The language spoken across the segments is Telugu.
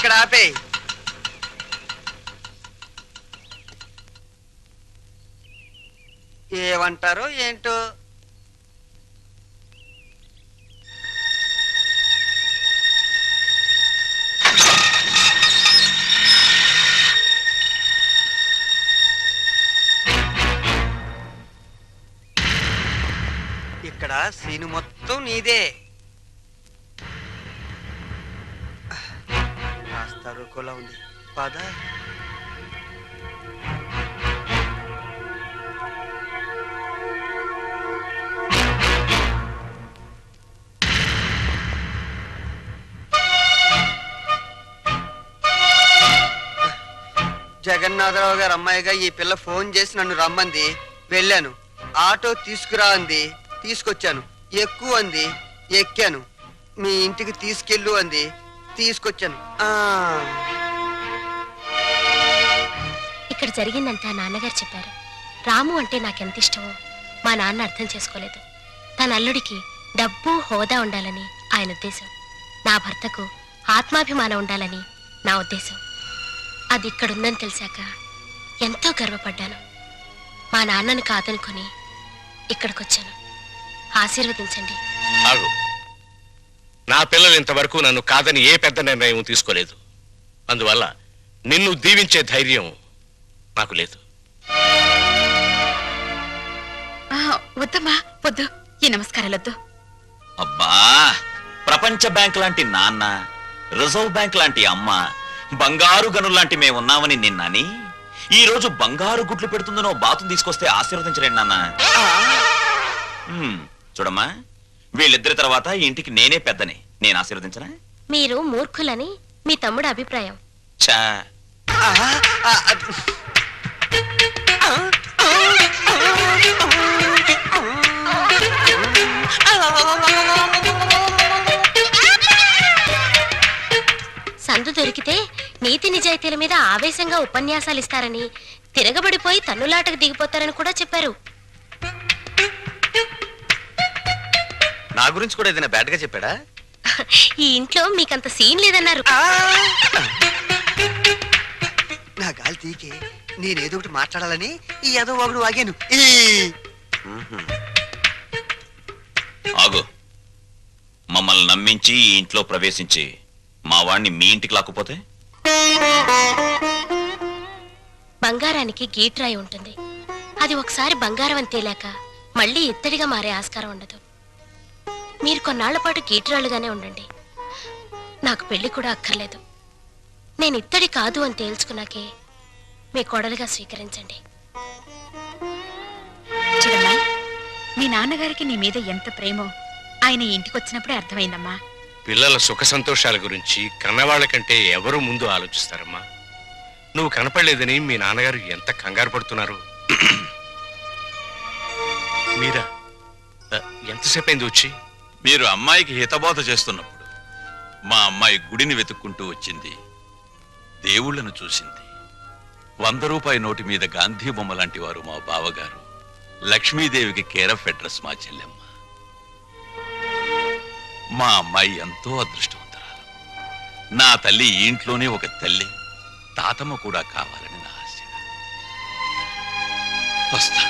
ఇక్కడ ఆపే. ఏమంటారో ఏంటో. ఇక్కడ సీను మొత్తం నీదే. కాస్త రుకోలా ఉంది, పద. జగన్నాథరావు గారు అమ్మాయిగా ఈ పిల్ల ఫోన్ చేసి నన్ను రమ్మంది. వెళ్ళాను. ఆటో తీసుకురా అంది, తీసుకొచ్చాను. ఎక్కువ అంది, ఎక్కాను. మీ ఇంటికి తీసుకెళ్ళు అంది, తీసుకొచ్చాను. ఇక్కడ జరిగిందంతా నాన్నగారు చెప్పారు. రాము అంటే నాకెంత ఇష్టమో మా నాన్న అర్థం చేసుకోలేదు. తన అల్లుడికి డబ్బు హోదా ఉండాలని ఆయన ఉద్దేశం. నా భర్తకు ఆత్మాభిమానం ఉండాలని నా ఉద్దేశం. అది ఇక్కడుందని తెలిసాక ఎంతో గర్వపడ్డాను. మా నాన్నను కాదనుకొని ఇక్కడికొచ్చాను. ఆశీర్వదించండి. ఆగు. నా పిల్లలు ఇంతవరకు నన్ను కాదని ఏ పెద్ద నిర్ణయం తీసుకోలేదు. అందువల్ల నిన్ను దీవించే ధైర్యం నాకు లేదు. వద్దమ్మా, వద్దు. ఈ నమస్కారాలొద్దు. అబ్బా, ప్రపంచ బ్యాంక్ లాంటి నాన్న, రిజర్వ్ బ్యాంక్ లాంటి అమ్మ, బంగారు గనుల్లాంటి మేమున్నామని నిన్నని ఈ రోజు బంగారు గుడ్లు పెడుతుందనో బాతును తీసుకొస్తే ఆశీర్వదించలేండి నాన్న. చూడమ్మా, వీళ్ళిద్దరి తర్వాత ఇంటికి నేనే పెద్దని. నేను ఆశీర్వదించనా? మీరు మూర్ఖులని మీ తమ్ముడు అభిప్రాయం. చా సందు దొరికితే నీతి నిజాయితీల మీద ఆవేశంగా ఉపన్యాసాలు ఇస్తారని, తిరగబడిపోయి తన్నులాటకు దిగిపోతారని కూడా చెప్పారు. నా గురించి కూడా ఏదైనా బ్యాడ్ గా చెప్పాడా? ఈ ఇంట్లో మీకంత సీన్ లేదన్నారు. నా గాలి తీకే నేనేదో ఒకటి మాట్లాడాలని ఈ ఏదో ఒకడు వాగాను. ఆగు. మమ్మల్ని నమ్మించి ఈ ఇంట్లో ప్రవేశించి మా వాణ్ణి మీ ఇంటికి లాక్కుపోతే? బంగారానికి గీట్రాయి ఉంటుంది. అది ఒకసారి బంగారం అని తేలాక మళ్ళీ ఇత్తడిగా మారే ఆస్కారం ఉండదు. మీరు కొన్నాళ్ల పాటు గీట్రాలుగానే ఉండండి. నాకు పెళ్లి కూడా అక్కర్లేదు. నేను ఇత్తడి కాదు అని తేల్చుకున్నాకే మీ కోడలుగా స్వీకరించండి. చూడమ్మా, మీ నాన్నగారికి నీ మీద ఎంత ప్రేమో ఆయన ఇంటికొచ్చినప్పుడే అర్థమైందమ్మా. పిల్లల సుఖ సంతోషాల గురించి కన్నవాళ్ల కంటే ఎవరు ముందు ఆలోచిస్తారమ్మా. నువ్వు కనపడలేదని మీ నాన్నగారు ఎంత కంగారు పడుతున్నారు. మీరా ఎంతసేపు అయింది వచ్చి? మీరు అమ్మాయికి హితబోధ చేస్తున్నప్పుడు మా అమ్మాయి గుడిని వెతుక్కుంటూ వచ్చింది. దేవుళ్లను చూసింది. 100 రూపాయి నోటి మీద గాంధీ బొమ్మ లాంటి వారు మా బావగారు. లక్ష్మీదేవికి కేర్ ఆఫ్ అడ్రస్ మా చెల్లెమ్మ. మా అమ్మాయి ఎంతో అదృష్టవంతురాలు. నా తల్లి ఈ ఇంట్లోనే ఒక తల్లి, తాతమ్మ కూడా కావాలని నా ఆశ. వస్తాను.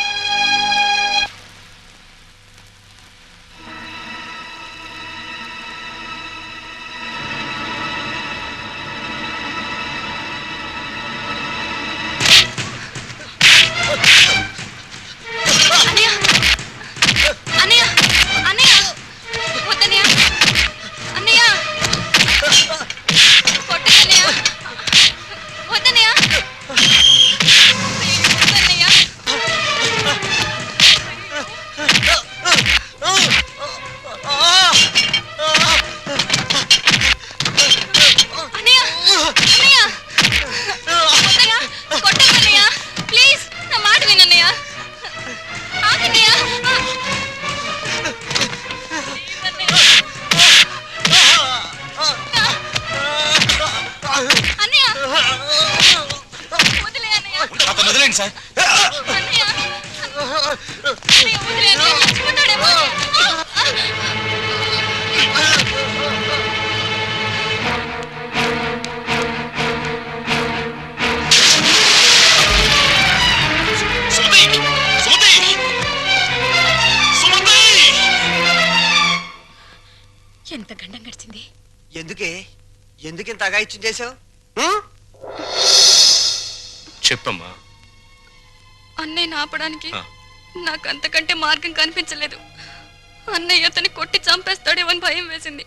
ఎంత గండం గడిచింది. ఎందుకింత అగాయిత్యం చేసావు? చెప్పమ్మా. అన్నయ్యని ఆపడానికి నాకు అంతకంటే మార్గం కనిపించలేదు. అన్నయ్య అతన్ని కొట్టి చంపేస్తాడేమని భయం వేసింది.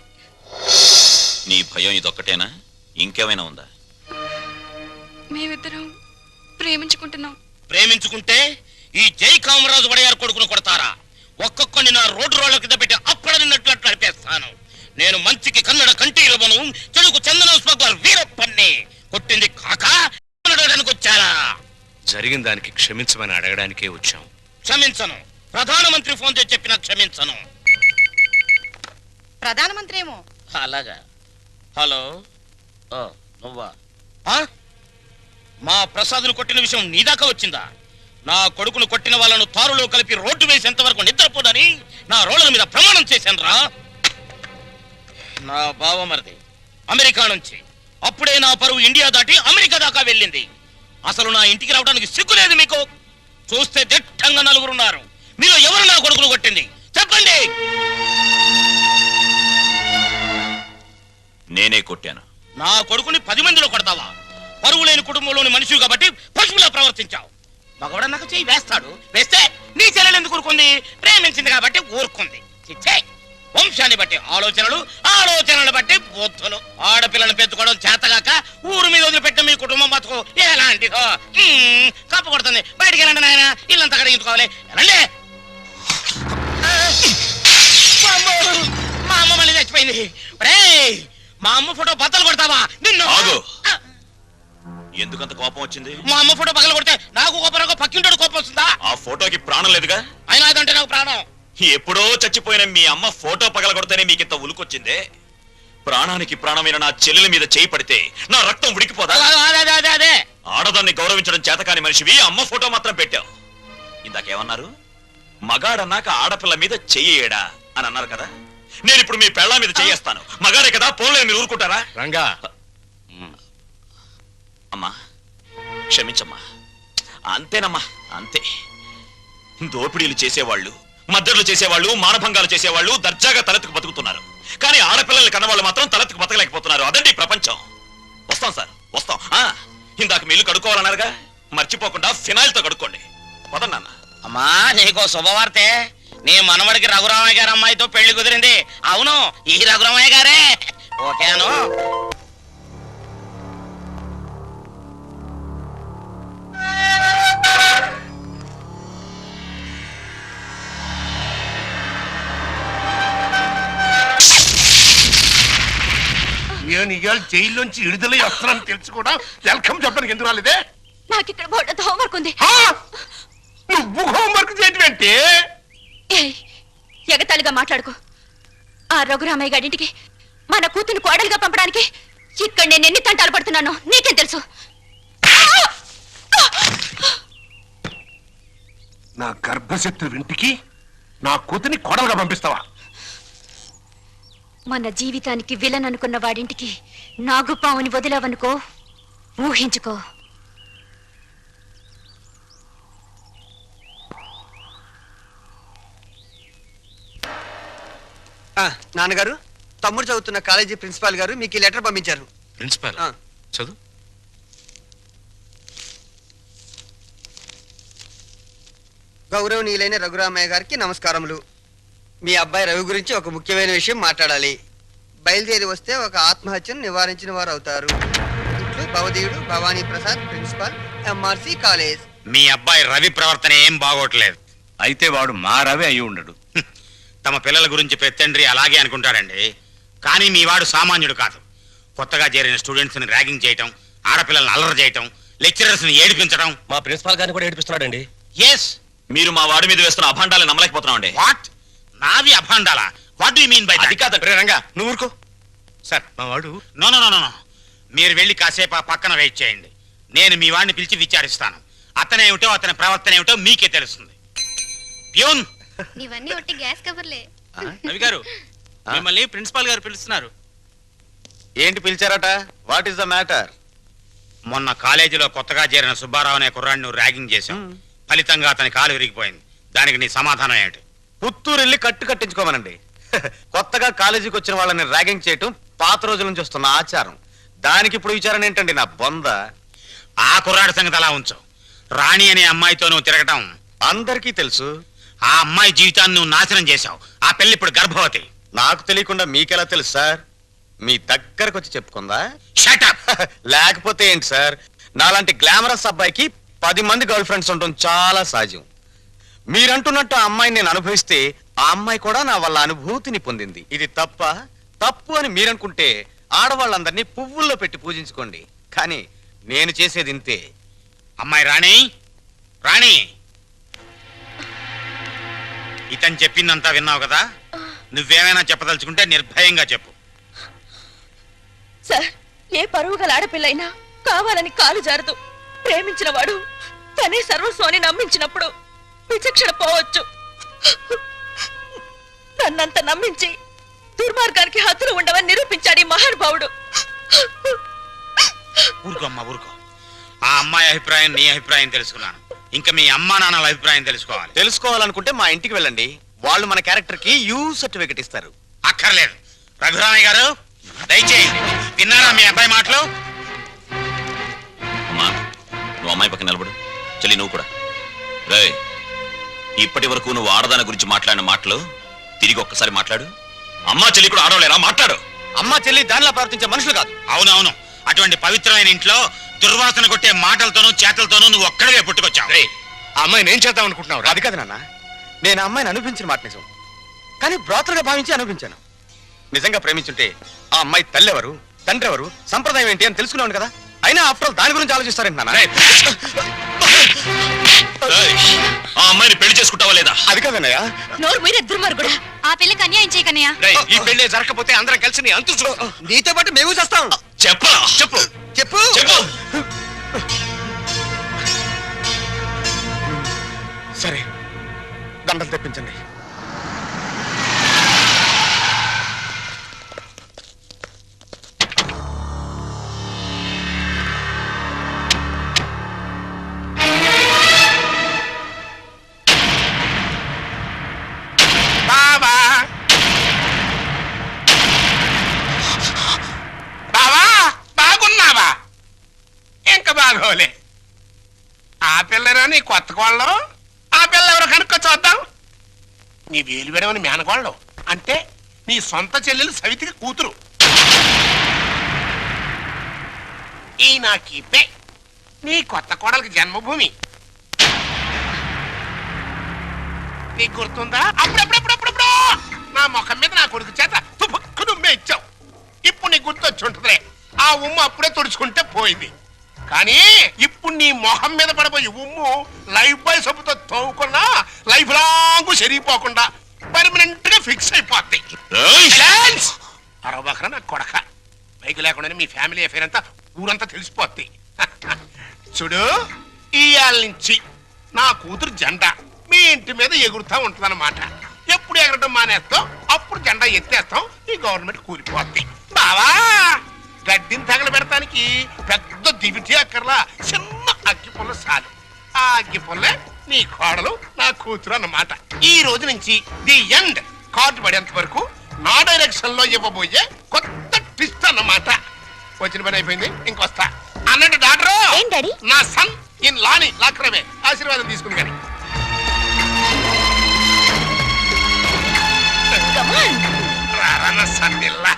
నీ భయం ఇదొక్కటేనా? ఇంకేమైనా ఉందా? మేమిద్దరం ప్రేమించుకుంటున్నాం. ప్రేమించుకుంటే ఈ జై కామరాజు వడయారు కొడుకును కొడతారా? ఒక్కొక్కని నా రోడ్డు రోడ్ల కింద పెట్టి అప్పడనిన్నట్లు నడిపేస్తాను. నేను మంచికి కన్నడ కంఠీరవను, చెడుకు చందన స్మగ్లర్ వీరప్పన్ని. కొట్టింది కాక వచ్చారా? జరిగిన దానికి క్షమించమని అడగడానికే వచ్చాం. క్షమించను. ప్రధానమంత్రి ఫోన్ చేసి చెప్పినా క్షమించను. ప్రధానమంత్రి ఏమో. అలాగా. హలో, నువ్వా? మా ప్రసాద్ను కొట్టిన విషయం నీ దాకా వచ్చిందా? నా కొడుకును కొట్టిన వాళ్ళను తారులో కలిపి రోడ్డు వేసేంత వరకు నిద్రపోదని నా రోడ్ల మీద ప్రమాణం చేశాను రా. నా బావమరిది అమెరికా నుంచి. అప్పుడే నా పరువు ఇండియా దాటి అమెరికా దాకా వెళ్ళింది. అసలు నా ఇంటికి రావడానికి సిగ్గు లేదు మీకు? చూస్తే దిట్టంగా నలుగురున్నారు. మీరు ఎవరు నా కొడుకును కొట్టింది చెప్పండి. నేనే కొట్టాను. నా కొడుకుని 10 మందిలో కొడతావా? పరువు లేని కుటుంబంలోని మనిషి కాబట్టి పశువులా ప్రవర్తించావు. మగవాడు నాకు చెయ్యి వేస్తాడు. వేస్తే నీ చెల్లెలు ఎందుకు ఊరుకుంది? ప్రేమించింది కాబట్టి ఊరుకుంది. చిచ్చే. వంశాన్ని బట్టి ఆలోచనలు, ఆలోచనలు బట్టి బుద్ధులు. ఆడపిల్లను పెంచుకోవడం చేతగాక ఊరు మీద వదిలిపెట్టిన మీ కుటుంబం బతుకు ఎలాంటిదో. కప్పు కొడుతుంది. బయటికి వెళ్ళండి నాయన, ఇల్లంతా కడిగించుకోవాలి. రండి. మా అమ్మ మళ్ళీ చచ్చిపోయింది. మా అమ్మ ఫోటో బద్దలు కొడతావా? నిన్ను. ఎందుకంత కోపం వచ్చింది? మా అమ్మ ఫోటో పగల కొడితే నాకు కోపం, పక్కింటోడు కోపం వస్తుందా? ఆ ఫోటోకి ప్రాణం లేదుగా. అయినా అదంటే నాకు ప్రాణం. ఎప్పుడో చచ్చిపోయిన మీ అమ్మ ఫోటో పగల కొడితేనే మీకింత ఉలుకొచ్చిందే. ప్రాణానికి ప్రాణమైన నా చెల్లెల మీద చేయి పడితే నా రక్తం ఉడికిపోదా? అదే ఆడదాన్ని గౌరవించడం చేతకాని మనిషివి అమ్మ ఫోటో మాత్రం పెట్టావు. ఇందాకేమన్నారు? మగాడన్నాక ఆడపిల్ల మీద చెయ్యేడా అని అన్నారు కదా. నేను ఇప్పుడు మీ పెళ్ళ మీద చెయ్యేస్తాను. మగాడే కదా, పోలే మీరు ఊరుకుంటారా? రంగా, అమ్మా క్షమించమ్మా. అంతేనమ్మా, అంతే. దోపిడీలు చేసేవాళ్ళు, మద్దతులు చేసేవాళ్ళు, మానభంగాలు చేసేవాళ్ళు దర్జాగా తలెత్తుకు బతుకుతున్నారు. కానీ ఆడపిల్లల్ని కన్నవాళ్ళు మాత్రం తలెత్తుకు బతకలేకపోతున్నారు. అదండి ప్రపంచం. వస్తాం సార్, వస్తాం. ఇందాక మీళ్ళు కడుక్కోవాలన్నారుగా, మర్చిపోకుండా ఫినాయిల్తో కడుక్కోండి. పదండి నాన్న. అమ్మా, నీకో శుభవార్తే. నీ మనవడికి రఘురామయ్య గారి అమ్మాయితో పెళ్లి కుదిరింది. అవును, ఈ రఘురామయ్య గారే. ఓకేను. నేను ఇవాళ జైల్లోంచి విడుదలై వస్తున్నాను తెలుసు కూడా వెల్కమ్ చెప్పడానికి ఎందుకు రాలేదే? నాకు ఇక్కడ బోర్డు హోంవర్క్ ఉంది. నువ్వు హోంవర్క్ చేయటమేంటి? ఎగతాళిగా మాట్లాడుకో. ఆ రఘురామయ్య గారింటికి మన కూతురు కోడలుగా పంపడానికి ఇక్కడ నేను ఎన్ని తంటాలు పడుతున్నానో నీకేం తెలుసు? నా గర్భశత్రు ఇంటికి నా కూతుని కోడలుగా పంపిస్తావా? మన జీవితానికి విలన్ అనుకున్న వాడింటికి నాగుపావుని వదిలావనుకో, ఊహించుకో. నాన్నగారు, తమ్ముడు చదువుతున్న కాలేజీ ప్రిన్సిపాల్ గారు మీకు ఈ లెటర్ పంపించారు. ప్రిన్సిపాల్ చదువు. గౌరవనీయులైన రఘురామయ్య గారికి నమస్కారములు. మీ అబ్బాయి రవి గురించి ఒక ముఖ్యమైన విషయం మాట్లాడాలి. బయలుదేరి వస్తే ఒక ఆత్మహత్యను నివారించిన వారు అవుతారు. ఇట్లు భవదీయుడు Bhavani Prasad, principal, MRC college. మీ అబ్బాయి రవి ప్రవర్తన ఏం బాగోట్లేదు. అయితే వాడు మా రవి అయి ఉండడు. తమ పిల్లల గురించి పెద్దండ్రి అలాగే అనుకుంటారండి. కానీ మీ వాడు సామాన్యుడు కాదు. కొత్తగా చేరిన స్టూడెంట్స్ ని ర్యాగింగ్ చేయటం, ఆడపిల్లల్ని అల్లరి చేయటం, లెక్చరర్స్ ని ఏడిపించడం. మా ప్రిన్సిపాల్ గారిని కూడా ఏడిపిస్తున్నాడండి. ఎస్, మీరు మా వాడి మీద వేస్తున్న అభాండాలు నమ్మలేకపోతున్నామండి. వాట్? నావి అభాండాలా? What do you mean by that? అది కాదు రంగా, నువ్వు ఊరుకో. సార్, మా వాడు నో నో నో నో. మీరు వెళ్ళి కాసేపు ఆ పక్కన వెయిట్ చేయండి. నేను మీ వాడిని పిలిచి విచారిస్తాను. అతనేమిటో అతని ప్రవర్తన ఏమిటో మీకే తెలుస్తుంది. ప్యూన్, నీవన్నీ ఒట్టి గ్యాస్ కవర్లే. రవి గారు, మిమ్మల్ని ప్రిన్సిపాల్ గారు పిలుస్తున్నారు. ఏంటి పిలిచారట? What is the matter? మొన్న కాలేజీలో కొత్తగా చేరిన సుబ్బారావు అనే కుర్రాడిని ర్యాగింగ్ చేశాం. ఫలితంగా అతని కాలు విరిగిపోయింది. దానికి నీ సమాధానం ఏంటి? పుత్తూరు వెళ్ళి కట్టు కట్టించుకోమనండి. కొత్తగా కాలేజీకి వచ్చిన వాళ్ళని ర్యాగింగ్ చేయటం పాత రోజుల నుంచి వస్తున్న ఆచారం. దానికి ఇప్పుడు విచారణ ఏంటండి నా బొంద? ఆ కుర్రాడి సంగతి అలా ఉంచు. రాణి అనే అమ్మాయితో నువ్వు తిరగటం అందరికీ తెలుసు. ఆ అమ్మాయి జీవితాన్ని నువ్వు నాశనం చేశావు. ఆ పిల్ల ఇప్పుడు గర్భవతి. నాకు తెలియకుండా మీకెలా తెలుసు సార్? మీ దగ్గరకు వచ్చి చెప్పుకుందా? షటప్. లేకపోతే ఏంటి సార్, నాలాంటి గ్లామరస్ అబ్బాయికి 10 మంది గర్ల్ ఫ్రెండ్స్ ఉండటం చాలా సహజం. మీరంటున్నట్టు ఆ అమ్మాయిని నేను అనుభవిస్తే ఆ అమ్మాయి కూడా నా వల్ల అనుభూతిని పొందింది. ఇది తప్పు అని మీరనుకుంటే ఆడవాళ్ళందరినీ పువ్వుల్లో పెట్టి పూజించుకోండి. కానీ నేను చేసేది ఇంతే. అమ్మాయి రాణి, రాణి, ఇతను చెప్పిందంతా విన్నావు కదా? నువ్వేమైనా చెప్పదలుచుకుంటే నిర్భయంగా చెప్పు. సార్, ఏ పరువు గల ఆడపిల్లైనా కావాలని కాలు జారదు. ప్రేమించిన వాడు తనే సర్వస్వాన్ని నమ్మించినప్పుడు విచక్షణ పోవచ్చు. నన్నంత నమ్మించి దుర్మార్గానికి హద్దులు ఉండవని నిరూపించాడు ఈ మహానుభావుడు. ఊరుకో అమ్మా, ఊరుకో. ఆ అమ్మాయి అభిప్రాయం నీ అభిప్రాయం తెలుసుకున్నాను. ఇంకా మీ అమ్మా నాన్నల అభిప్రాయం తెలుసుకోవాలనుకుంటే మా ఇంటికి వెళ్ళండి. వాళ్ళు మన క్యారెక్టర్ కి యూ సర్టిఫికెట్ ఇస్తారు. అక్కర్లేదు. రఘురామయ్య గారు దయచేయండి. విన్నారా మీ అబ్బాయి మాటలు? అమ్మా, నువ్వు అమ్మాయి పక్కన నిలబడు. చెల్లి నువ్వు కూడా. రేయ్, ఇప్పటి వరకు నువ్వు ఆడదాని గురించి మాట్లాడిన మాటలు తిరిగి ఒక్కసారి మాట్లాడు. అమ్మా చెల్లి కూడా ఆడవలేరా? మాట్లాడు. అమ్మా చెల్లి దానిలా ప్రవర్తించే మనుషులు కాదు. అవునవును. అటువంటి పవిత్రమైన ఇంట్లో దుర్వాసన కొట్టే మాటలతోనూ చేతలతోనూ నువ్వు ఒక్కడే పుట్టుకొచ్చావు. ఆ అమ్మాయిని ఏం చేద్దాం అనుకుంటున్నావు? అది కాదు నాన్న, నేను ఆ అమ్మాయిని అనిపించిన మాట నిజం. కానీ బ్రోతలుగా భావించి అనిపించాను. నిజంగా ప్రేమించుంటే ఆ అమ్మాయి తల్లి ఎవరు, తండ్రి ఎవరు, సంప్రదాయం ఏంటి అని తెలుసుకున్నాను కదా. అయినా ఆఫ్టర్ ఆల్ దాని గురించి ఆలోచిస్తారేంటి నాన్న? ఆ అమ్మాయిని పెళ్లి చేసుకుంటావా లేదా? అది కాదన్నయ్య. నోరు మీరే దుర్మార్గుడా. ఆ పిల్లకి అన్యాయం చేయకన్నయ్య. ఈ పెళ్లి జరగకపోతే అందరం కలిసి నీ అంతు చూస్తాం. నీతో పాటు మేము చేస్తాం. చెప్పు చెప్పు చెప్పు చెప్పు. సరే, దండలు తెప్పించండి. బావా బావా, బాగున్నావా? ఇంకా బాగోలే. ఆ పిల్లరా నీ కొత్త కోళ్ళం? ఆ పిల్ల ఎవరో కనుక్కో చూద్దాం. నీ వేలు విడవని మేనకోళ్ళం అంటే నీ సొంత చెల్లెలు సవితికి కూతురు. ఈ నా కీపే నీ కొత్త కోడలకి జన్మభూమి. నీకు గుర్తుందా? అప్పుడప్పుడప్పుడప్పుడు నా ముఖం మీద నా కొడుకు చేత తుపుక్కు నుమ్మే ఇచ్చావు. ఇప్పుడు నీకు గుర్తొచ్చి ఉంటుందిలే. ఆ ఉమ్ము అప్పుడే తుడుచుకుంటే పోయింది. కానీ ఇప్పుడు నీ మొహం మీద పడబోయి ఉమ్ము లైఫ్ బాయ్ సబ్బుతో తోముకున్నా లైఫ్ లాంగ్ సరిగిపోకుండా పర్మనెంట్ గా ఫిక్స్ అయిపోద్ది. అరవబకరా నా కొడక. బైక్ లేకుండానే మీ ఫ్యామిలీ అఫేర్ అంతా ఊరంతా తెలిసిపోద్ది. చూడు, ఇయాల నుంచి నా కూతురు జెండా మీ ఇంటి మీద ఎగురుతా ఉంటుందన్నమాట. ఎప్పుడు ఎగరటం మానేస్తాం అప్పుడు జెండా ఎత్తేస్తాం. ఈ గవర్నమెంట్ కూలిపోద్ది. బావా, గడ్డిని తగల పెడతానికి పెద్ద దివిటి అక్కర్లా, చిన్న అగ్గి పుల్ల చాలు. ఆ అగ్గి పుల్లే నీ కోడలు నా కూతురు అన్నమాట. ఈ రోజు నుంచి ది ఎండ్. కార్డు పడేంత వరకు నా డైరెక్షన్ లో ఇవ్వబోయే కొత్త ట్విస్ట్ అన్నమాట. వచ్చిన పని అయిపోయింది, ఇంకొస్తా అన్నట్టు డాక్టర్. నా సన్ ఇన్ లాని లాక్రమే ఆశీర్వాదం తీసుకుని కానీ రారా సన్నిల్లా.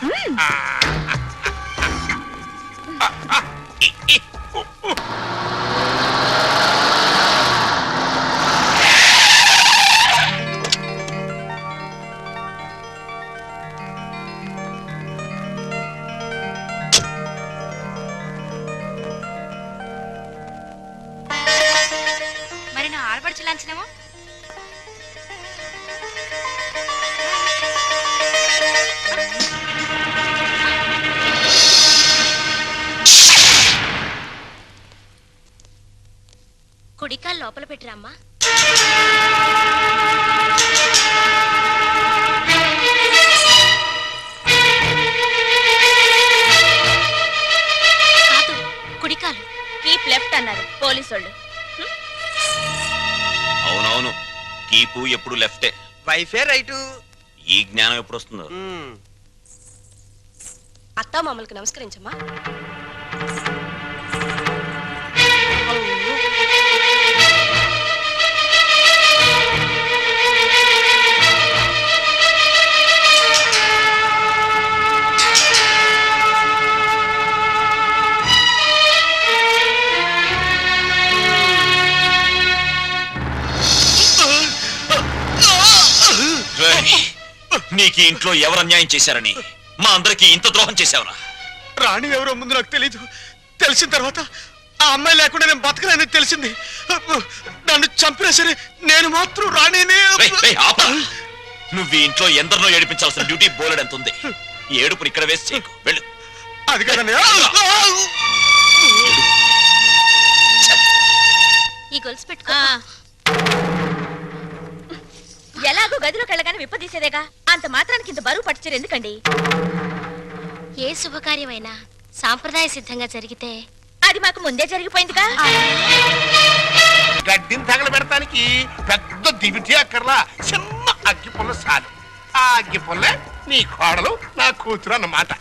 మరి నా ఆడపడుచు లాంఛనమో? కుడికాలు లోపల పెట్టిరమ్మా. కాదు, కుడికాలు. కీప్ లెఫ్ట్ అన్నారు పోలీసోళ్ళు. అవునవును, కీపు ఎప్పుడు లెఫ్టే. వైఫే రైటు. ఈ జ్ఞానం ఎప్పుడు వస్తుందో. అత్తా మామూలుకి నమస్కరించమ్మా. నీకు ఈ ఇంట్లో ఎవరు అన్యాయం చేశారని మా అందరికి ఇంత ద్రోహం చేశావురా? రాణి ఎవరో ముందు నాకు తెలీదు. తెలిసిన తర్వాత ఆ అమ్మాయి లేకుండా నేను బతకలేని తెలిసింది. నన్ను చంపినా సరే నేను మాత్రం రాణినే. నువ్వు ఈ ఇంట్లో ఎందరినో ఏడిపించాల్సిన డ్యూటీ బోలెడ్ ఎంత ఉంది. ఈ ఏడుపుని ఇక్కడ వేసి చేయకు, వెళ్ళు. అది కదండి. ఈ గొలుసు పెట్టుకో. ఎలాగో గదిలోకి వెళ్ళగానే విప్పదీసేదేగా, అంత మాత్రానికి ఇంత బరువు పట్టుచారు ఎందుకండి? ఏ శుభకార్యమైనా సాంప్రదాయ సిద్ధంగా జరిగితే అది మాకు ముందే జరిగిపోయిందిగా. గడ్డిని తగలబెడటానికి పెద్ద దివిటి అక్కర్లా, చిన్న అగ్గి పుల్ల చాలు. ఆ అగ్గి పుల్లే నీ కోడలు నా కూతురు అన్నమాట.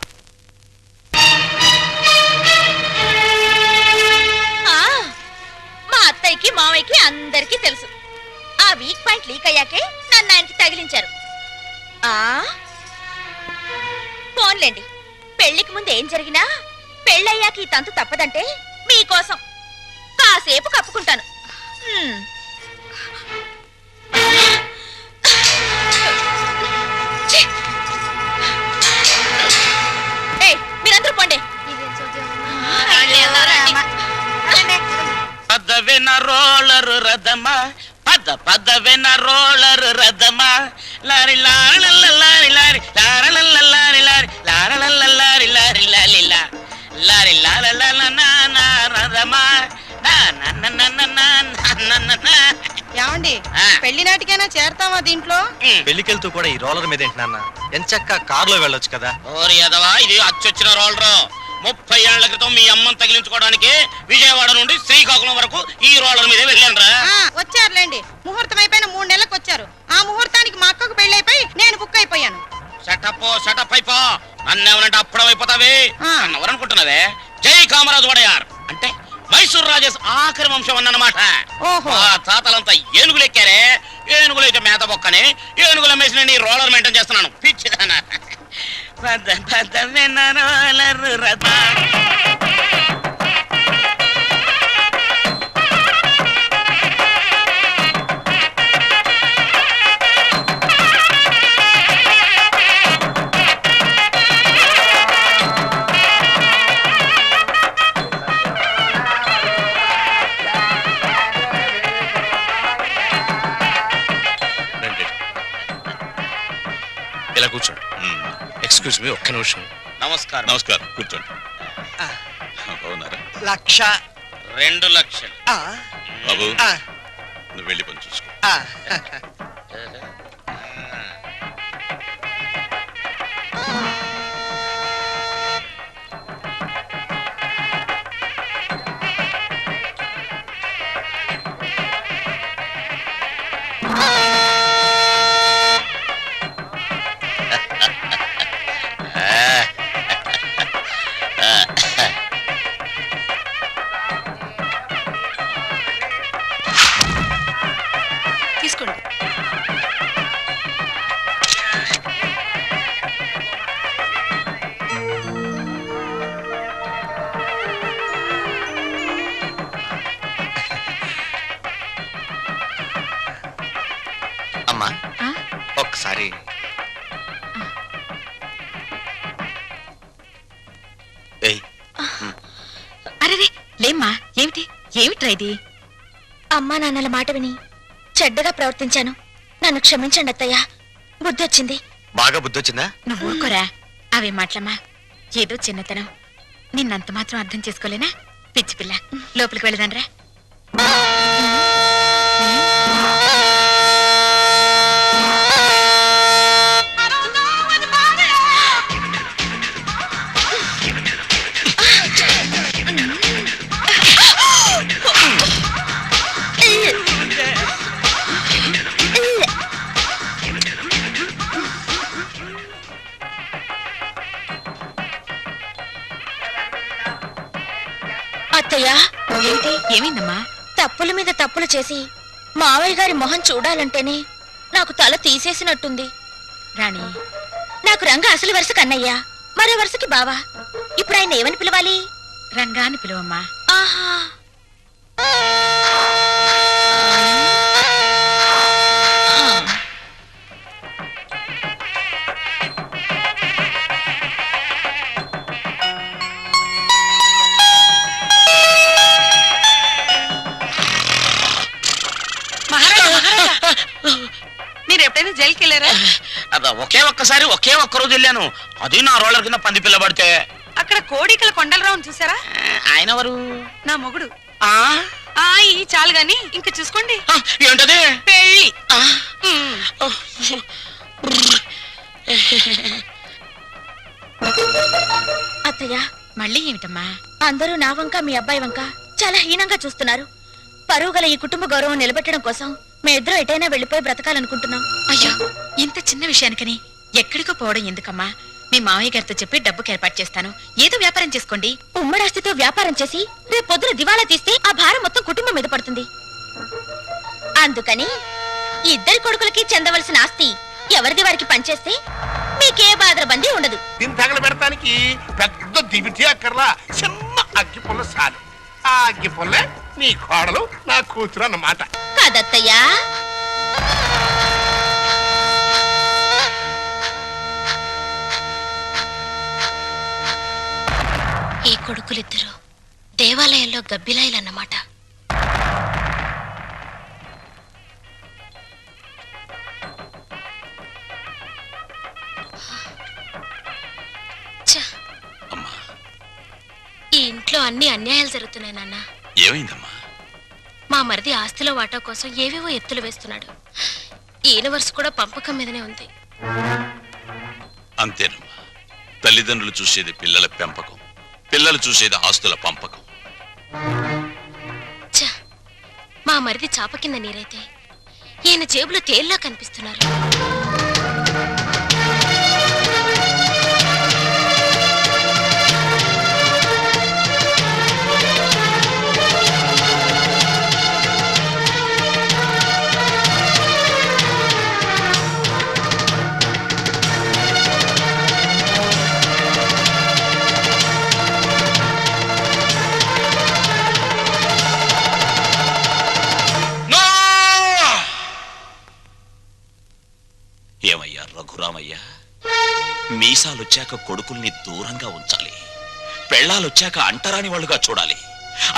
మా అత్తయ్యకి మావయ్యకి అందరికీ తెలుసు. ఆ వీక్ పాయింట్ లీక్ అయ్యాకే నన్ను ఆయనకి తగిలించారు. ఫోన్లేండి, పెళ్లికి ముందు ఏం జరిగినా పెళ్ళయ్యాక ఈ తంతు తప్పదంటే మీకోసం కాసేపు కప్పుకుంటాను. మీరందరూ పోండి. పదవిన రోలరు రథమా, పదవిన రోలరు రథమా, lorry lorry lorry lorry lorry lorry lorry lorry lorry లారి రథమా. ఏమండి, పెళ్లి నాటికైనా చేరతావా దీంట్లో? పెళ్లికెళ్తూ కూడా ఈ రోలర్ మీద ఏంటి నాన్న? ఎంచక్క కారులో వెళ్ళొచ్చు కదా. ఓరి యదవా, ఇది అచ్చొచ్చిన రోలరు. 30 ఏళ్ల క్రితం మీ అమ్మని తగిలించుకోవడానికి విజయవాడ నుండి శ్రీకాకుళం వరకు ఈ రోలర్ మీదే వెళ్ళాను రా. వచ్చారులేండి, ముహూర్తం అయిపోయిన 3 నెలలకు వచ్చారు. ఆ ముహూర్తానికి మా అక్కకు పెళ్లి అయిపోయి నేను బుక్ అయిపోయాను. సెటప్ అయిపో. నన్నేమనంటే అప్పుడం అయిపోతావే. ఎవరనుకుంటున్నావే? జై కామరాజు వడయార్ అంటే మైసూర్ రాజేష్ ఆఖరి వంశం అన్నమాట. ఆ తాతలంతా ఏనుగులు ఎక్కారే. ఏనుగులు అయితే మేత బొక్కని ఏనుగుల మేసిన నీ రోలర్ మెయింటైన్ చేస్తున్నాను. పిచ్చిదానా. రోలర్ రథ ఇలా కూర్చోండి. ఎక్స్క్యూజ్ మీ, ఒక్క నిమిషం. నమస్కారం. నమస్కారం, కూర్చోండి. బాగున్నారా? 2 లక్షలు. బాబు, నువ్వు వెళ్ళి పని చూసుకో. తీసుకోండి. అమ్మా, ఒక్కసారి అరే లేమ్మా, ఏమిటి ఏమిట్రా ఇది? అమ్మా నాన్నల మాట విని చెడ్డగా ప్రవర్తించాను. నన్ను క్షమించండి అత్తయ్య. బుద్ధి వచ్చింది. బాగా బుద్ధి వచ్చిందా? నువ్వు ఊరుకోరా. అవే మాటలమ్మా, ఏదో చిన్నతనం. నిన్నంత మాత్రం అర్థం చేసుకోలేనా? పిచ్చి పిల్ల, లోపలికి వెళ్ళదానరా. అత్తయ్య ఏంటి ఏమైందమ్మా? తప్పుల మీద తప్పులు చేసి మావయ్య గారి మొహం చూడాలంటేనే నాకు తల తీసేసినట్టుంది. రాణి, నాకు రంగ అసలు వరుస కన్నయ్య, మరో వరుసకి బావా. ఇప్పుడు ఆయన ఏమని పిలవాలి? రంగాన్ని పిలువమ్మా. ఆహా, మీరు ఎప్పుడైనా జైలుకి వెళ్ళారా? అదా ఒకే ఒక్క రోజు వెళ్ళాను. అది నా రోడ్ల కింద పంది పిల్ల పడితే. అక్కడ కోడికల కొండలరావుని చూసారా? ఆయన ఎవరు? నా మొగుడు. ఆ ఈ చాలు గాని ఇంకా చూసుకోండి. ఏంటది? పెళ్ళి. అత్తయ్య మళ్ళీ ఏమిటమ్మా? అందరూ నా వంక మీ అబ్బాయి వంక చాలా హీనంగా చూస్తున్నారు. పరువు గల ఈ కుటుంబ గౌరవం నిలబెట్టడం కోసం మేమిద్దరం ఎటైనా వెళ్ళిపోయి బ్రతకాలనుకుంటున్నాం. అయ్యో, ఇంత చిన్న విషయానికని ఎక్కడికో పోవడం ఎందుకమ్మా? మీ మావయ్య గారితో చెప్పి డబ్బుకి ఏర్పాటు చేస్తాను. ఏదో వ్యాపారం చేసుకోండి. ఉమ్మడాస్తితో వ్యాపారం చేసి రేపు పొద్దున దివాలా తీస్తే ఆ భారం మొత్తం కుటుంబం మీద పడుతుంది. అందుకని ఇద్దరి కొడుకులకి చెందవలసిన ఆస్తి ఎవరిది వారికి పనిచేస్తే మీకే బాధరబందీ ఉండదు. దీన్ని తగల పెడతానికి పెద్ద దివిటి అక్కర్లా, చిన్న అగ్గి పుల్ల చాలు. ఆ అగ్గి పుల్లే నీ కోడలు నా కూతురు అన్నమాట. కాదత్తయ్యా. ఈ కొడుకులిద్దరూ దేవాలయంలో గబ్బిలాయిలన్నమాట. ఛ! అమ్మా, ఈ ఇంట్లో అన్ని అన్యాయాలు జరుగుతున్నాయి నాన్న. ఏమైందమ్మా? మా మరిది ఆస్తిలో వాటా కోసం ఏవేవో ఎత్తులు వేస్తున్నాడు. ఈయన వరుస కూడా పంపకం మీదనే ఉంది. అంతేనమ్మా, తల్లిదండ్రులు చూసేది పిల్లల పెంపకం, పిల్లలు చూసేది ఆస్తుల పంపకం. ఛ! మా మరిది చాప కింద నీరైతే ఈయన జేబులో తేల్లా కనిపిస్తున్నారు. ఏమయ్యా రఘురామయ్య, మీసాలొచ్చాక కొడుకుల్ని దూరంగా ఉంచాలి, పెళ్ళాలొచ్చాక అంటరాని వాళ్ళుగా చూడాలి.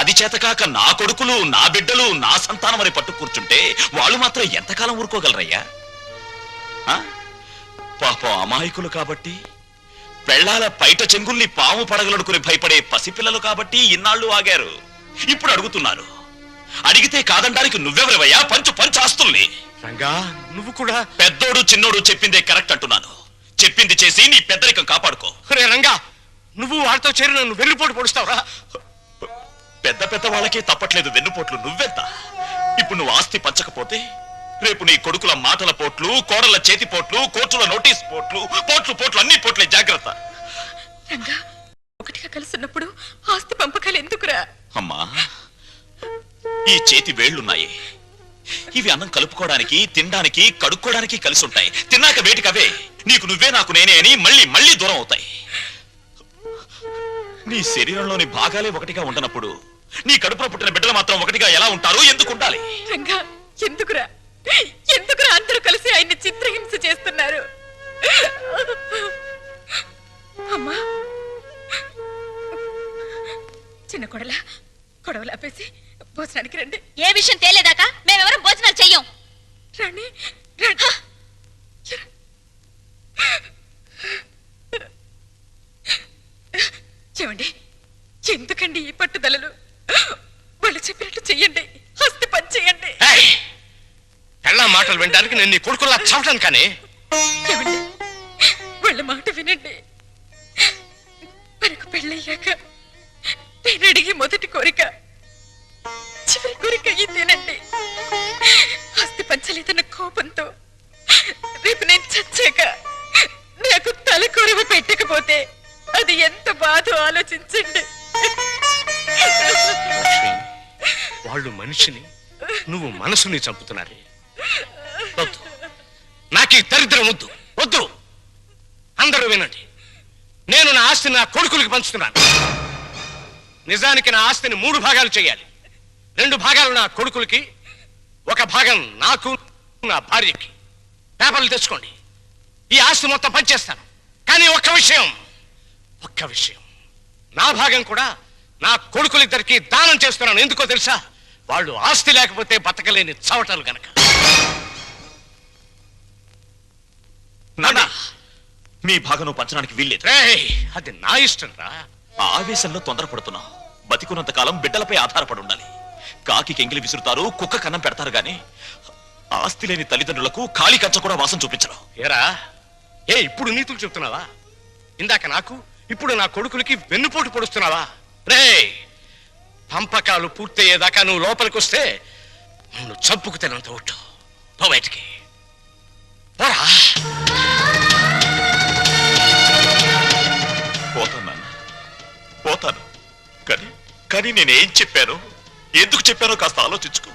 అది చేతకాక నా కొడుకులు, నా బిడ్డలు, నా సంతానం అని పట్టు కూర్చుంటే వాళ్ళు మాత్రం ఎంతకాలం ఊరుకోగలరయ్యా? పాపం అమాయకులు కాబట్టి, పెళ్ళాల పైట చెంగుల్ని పాము పడగలనుకుని భయపడే పసిపిల్లలు కాబట్టి ఇన్నాళ్ళు ఆగారు. ఇప్పుడు అడుగుతున్నారు. అడిగితే కాదనడానికి నువ్వెవరివయ్యా? పంచు ఆస్తుల్ని. రంగా, నువ్వు కూడా పెద్దోడు చిన్నోడు చెప్పిందే కరెక్ట్ అంటున్నాను. చెప్పింది చేసి నీ పెద్దరికం కాపాడుకో. రే రంగా, నువ్వు వాడితో చేరి నన్ను వెన్నుపోటు పొడుస్తావురా? పెద్ద వాళ్ళకే తప్పట్లేదు వెన్నుపోట్లు, నువ్వెంత? ఇప్పుడు నువ్వు ఆస్తి పంచకపోతే రేపు నీ కొడుకుల మాటల పోట్లు, కోడల చేతి పోట్లు, కోర్టుల నోటీస్ పోట్లు అన్ని పోట్లే, జాగ్రత్త. రంగా, ఒకటిగా కలుసున్నప్పుడు ఆస్తి పంపకాలు ఎందుకురా? అమ్మా, ఈ చేతి వేళ్లున్నాయి, ఇవి అన్నం కలుపుకోవడానికి, తినడానికి, కడుక్కోవడానికి కలిసి ఉంటాయి. తిన్నాక వేటికవే నీకు నువ్వే నాకు నేనే అని మళ్ళీ దూరం అవుతాయి. నీ శరీరంలోని భాగాలే ఒకటిగా ఉండనప్పుడు నీ కడుపులో పుట్టిన బిడ్డలు మాత్రం ఒకటిగా ఎలా ఉంటారు? ఎందుకు ఉండాలి? రంగా, ఎందుకురా అందరూ కలిసి ఆయన్ని చిత్రహింస చేస్తున్నారు? అమ్మా, చిన్న కొడవలు ఆపేసి భోజనానికి రండి. ఏ విషయం తేలేదాకా మేమెవరం భోజనాలు చెయ్యం. రండి. చెవండి, ఎందుకండి ఈ పట్టుదలలు? వాళ్ళు చెప్పినట్టు చెయ్యండి, హస్తి పని చెయ్యండి. ఎలా మాటలు వినడానికి నేను నీ కొడుకులా చావటాను కానీ. చెవండి, వాళ్ళ మాట వినండి. మనకు పెళ్ళయ్యాక నేను అడిగి మొదటి కోరిక, చివరి కోరిక ఇదేనండి. ఆస్తి పంచలేదన్న కోపంతో రేపు నేను చచ్చాక నాకు తలకొరవ పెట్టకపోతే అది ఎంత బాధో ఆలోచించండి. వాళ్ళు మనిషిని, నువ్వు మనసుని చంపుతున్నారే. వద్దు, నాకు ఈ దరిద్రం వద్దు, వద్దు. అందరూ వినండి, నేను నా ఆస్తిని నా కొడుకులకి పంచుతున్నాను. నిజానికి నా ఆస్తిని 3 భాగాలు చేయాలి. 2 భాగాలు నా కొడుకులకి, 1 భాగం నాకు, నా భార్యకి. పేపర్లు తెచ్చుకోండి, ఈ ఆస్తి మొత్తం పంచేస్తాను. కానీ ఒక్క విషయం, నా భాగం కూడా నా కొడుకులిద్దరికి దానం చేస్తున్నాను. ఎందుకో తెలుసా? వాళ్ళు ఆస్తి లేకపోతే బతకలేని చవటలు గనక. నాన్న, మీ భాగం పంచడానికి వీల్లేదు. అది నా ఇష్టం రా. ఆ ఆవేశంలో తొందరపడుతున్నావు. బతికున్నంత కాలం బిడ్డలపై ఆధారపడి ఉండాలి. కాకి ఎంగిలి విసురుతారు, కుక్క కన్నం పెడతారు గాని ఆస్తి లేని తల్లిదండ్రులకు ఖాళీ కంచ కూడా వాసం చూపించరు. ఏరా, ఇప్పుడు నీతులు చెప్తున్నావా? ఇందాక నాకు, ఇప్పుడు నా కొడుకులకి వెన్నుపోటు పొడుస్తున్నావా? రే, పంపకాలు పూర్తయ్యేదాకా నువ్వు లోపలికి వస్తే నన్ను చంపుకు తినంత ఒట్టు. పో బయటికి పోరా. పోతాను నాన్న, పోతాను. కానీ నేనేం చెప్పాను, ఎందుకు చెప్పానో కాస్త ఆలోచించుకో.